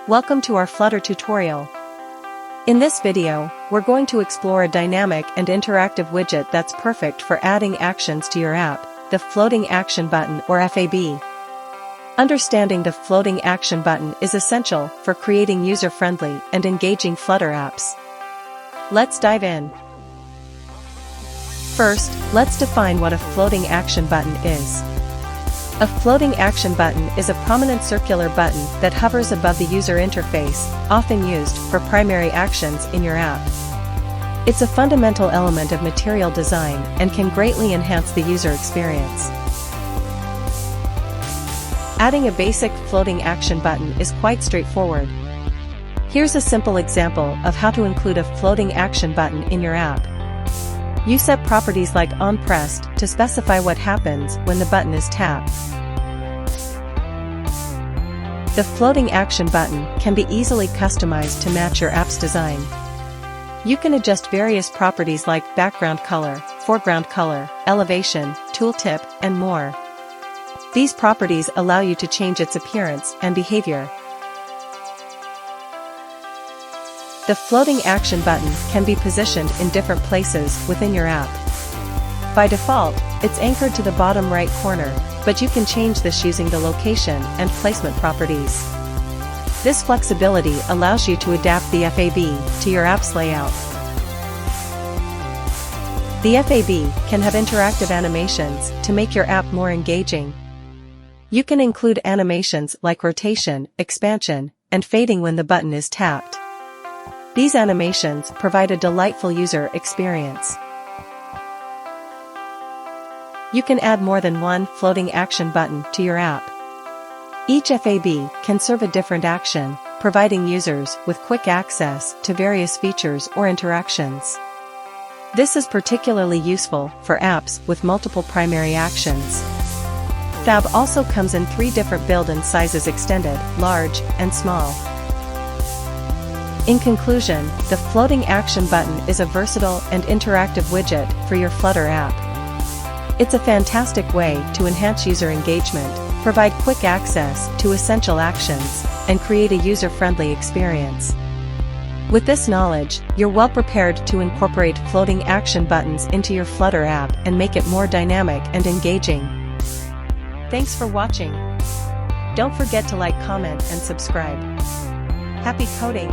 Welcome to our Flutter tutorial. In this video, we're going to explore a dynamic and interactive widget that's perfect for adding actions to your app, the Floating Action Button or FAB. Understanding the Floating Action Button is essential for creating user-friendly and engaging Flutter apps. Let's dive in. First, let's define what a floating action button is. A floating action button is a prominent circular button that hovers above the user interface, often used for primary actions in your app. It's a fundamental element of material design and can greatly enhance the user experience. Adding a basic floating action button is quite straightforward. Here's a simple example of how to include a floating action button in your app. You set properties like onPressed to specify what happens when the button is tapped. The floating action button can be easily customized to match your app's design. You can adjust various properties like background color, foreground color, elevation, tooltip, and more. These properties allow you to change its appearance and behavior. The floating action button can be positioned in different places within your app. By default, it's anchored to the bottom right corner, but you can change this using the location and placement properties. This flexibility allows you to adapt the FAB to your app's layout. The FAB can have interactive animations to make your app more engaging. You can include animations like rotation, expansion, and fading when the button is tapped. These animations provide a delightful user experience. You can add more than one floating action button to your app. Each FAB can serve a different action, providing users with quick access to various features or interactions. This is particularly useful for apps with multiple primary actions. FAB also comes in 3 different build-in sizes: extended, large, and small. In conclusion, the floating action button is a versatile and interactive widget for your Flutter app. It's a fantastic way to enhance user engagement, provide quick access to essential actions, and create a user-friendly experience. With this knowledge, you're well prepared to incorporate floating action buttons into your Flutter app and make it more dynamic and engaging. Thanks for watching. Don't forget to like, comment, and subscribe. Happy coding!